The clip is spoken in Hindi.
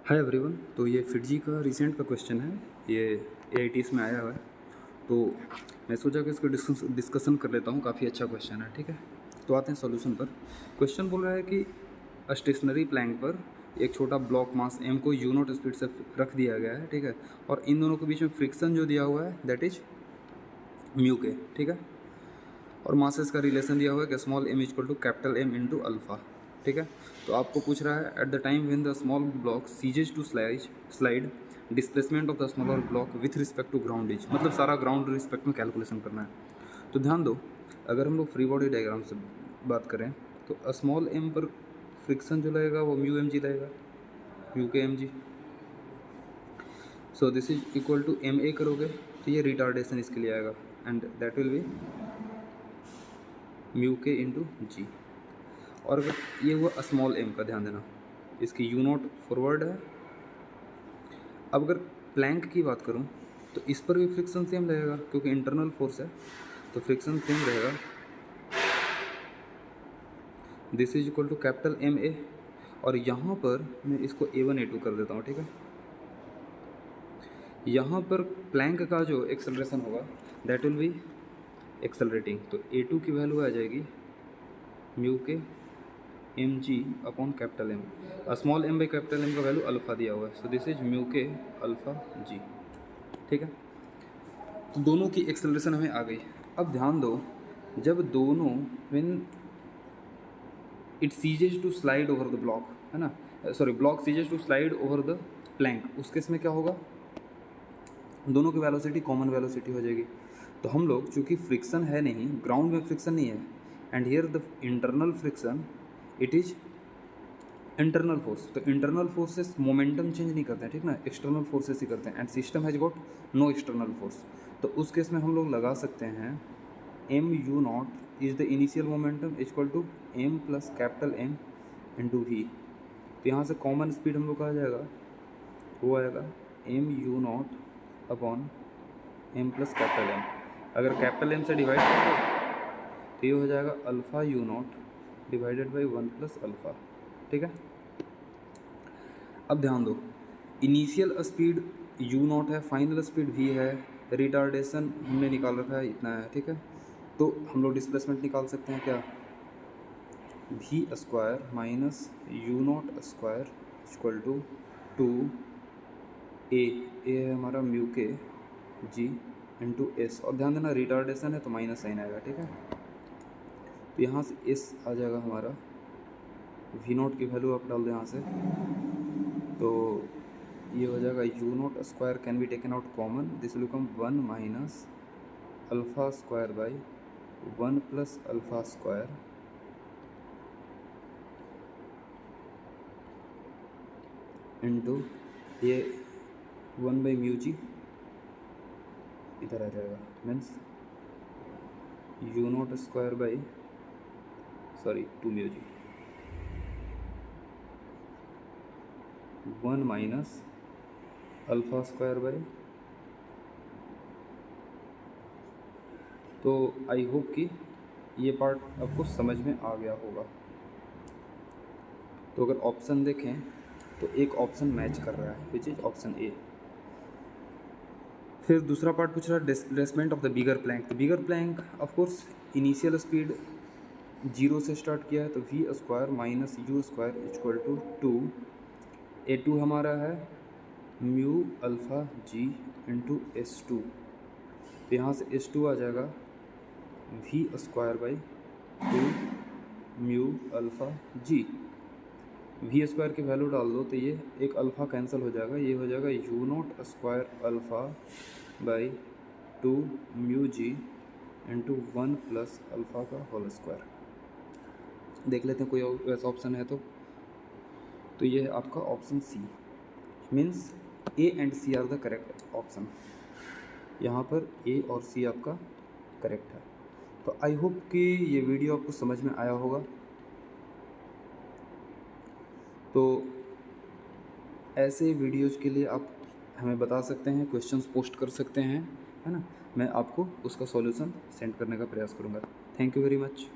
Hi everyone. तो ये फिटजी का रिसेंट का क्वेश्चन है, ये AITs में आया हुआ है। तो मैं सोचा कि इसको डिस्कशन कर लेता हूँ, काफ़ी अच्छा क्वेश्चन है। ठीक है, तो आते हैं सॉल्यूशन पर। क्वेश्चन बोल रहा है कि स्टेशनरी प्लैंक पर एक छोटा ब्लॉक मास m को u0 स्पीड से रख दिया गया है। ठीक है, और इन दोनों के बीच में फ्रिक्शन जो दिया हुआ है दैट इज म्यू के। ठीक है, और मासेस का रिलेशन दिया हुआ है कि small m equal to capital M into alpha. ठीक है, तो आपको पूछ रहा है at the time when the small block ceases to slide displacement of the smaller block with respect to ground is, मतलब सारा ग्राउंड रिस्पेक्ट में कैलकुलेशन करना है। तो ध्यान दो, अगर हम लोग फ्री बॉडी डायग्राम से बात करें तो स्मॉल m पर फ्रिक्शन जो लगेगा वो म्यू एम जी रहेगा, mu k m g. So this is equal to m a करोगे तो ये रिटार्डेशन इसके लिए आएगा and that will be mu k into g. और अगर ये हुआ स्मॉल m का, ध्यान देना इसकी यू नॉट फॉरवर्ड है। अब अगर प्लैंक की बात करूं तो इस पर भी फ्रिक्शन सेम रहेगा क्योंकि इंटरनल फोर्स है, तो फ्रिक्शन सेम रहेगा। This is equal to capital M a, और यहाँ पर मैं इसको A1 A2 कर देता हूँ। ठीक है, यहाँ पर प्लैंक का जो एक्सेलरेशन होगा दैट विल बी एक्सेलरेटिंग, तो A2 की वैल्यू आ जाएगी mu k m g upon capital M. Small m by capital M का वैल्यू अल्फ़ा दिया हुआ है, so this is mu k alpha g. ठीक है, तो दोनों की एक्सेलरेशन हमें आ गई। अब ध्यान दो, जब दोनों when it ceases to slide over the block, है ना, sorry block ceases to slide over the plank, उस केस में क्या होगा, दोनों की वेलोसिटी कॉमन वेलोसिटी हो जाएगी। तो हम लोग चूँकि फ्रिक्शन है नहीं, ग्राउंड में फ्रिक्शन नहीं है, and here the internal friction it is internal force, तो इंटरनल फोर्सेस मोमेंटम चेंज नहीं करते हैं, ठीक ना, एक्सटर्नल फोर्सेस ही करते हैं, and system has got no external force. तो उस केस में हम लोग लगा सकते हैं m u naught is the initial momentum equal to m plus capital M into v. तो यहाँ से कॉमन स्पीड हम लोग का आ जाएगा, वो आएगा m u naught upon m plus capital M. अगर कैपिटल एम से डिवाइड करोगे तो ये हो जाएगा alpha u naught divided by 1 plus alpha. ठीक है, अब ध्यान दो, इनिशियल स्पीड यू नॉट है, फाइनल स्पीड वी है, रिटार्डेशन हमने निकाल रखा है इतना है। ठीक है, तो हम लोग डिस्प्लेसमेंट निकाल सकते हैं क्या, v square minus u naught square equal to 2 a है हमारा म्यू के जी इंटू एस, और ध्यान देना रिटार्डेशन है तो माइनस साइन आएगा। ठीक है, तो यहाँ से एस आ जाएगा हमारा, वी नॉट की वैल्यू आप डाल दें यहाँ से, तो ये हो जाएगा u naught square can be taken out common, this will become 1 minus alpha square by 1 plus alpha square into ये 1 बाई म्यू जी इधर आ जाएगा, means u naught square by sorry 2 mu g 1 minus alpha square by. तो आई होप कि ये पार्ट आपको समझ में आ गया होगा। तो अगर ऑप्शन देखें तो एक ऑप्शन मैच कर रहा है विच इज़ ऑप्शन ए। फिर दूसरा पार्ट पूछ रहा है displacement of the bigger plank. तो bigger plank of course initial speed 0 से स्टार्ट किया है, तो v square minus u square equal to 2 A2 हमारा है म्यू अल्फ़ा जी इंटू S2। तो यहाँ से S2 आ जाएगा v square by 2 mu alpha g. V square की वैल्यू डाल दो तो ये एक अल्फ़ा कैंसिल हो जाएगा, ये हो जाएगा u naught square alpha by 2 mu g into 1 plus alpha का होल स्क्वायर। देख लेते हैं कोई वैसा ऑप्शन है तो ये है आपका option C, means A and C are the correct option. यहाँ पर ए और सी आपका करेक्ट है। तो आई होप कि ये वीडियो आपको समझ में आया होगा। तो ऐसे वीडियोज़ के लिए आप हमें बता सकते हैं, क्वेश्चंस पोस्ट कर सकते हैं, है ना, मैं आपको उसका सॉल्यूशन सेंड करने का प्रयास करूँगा। Thank you very much.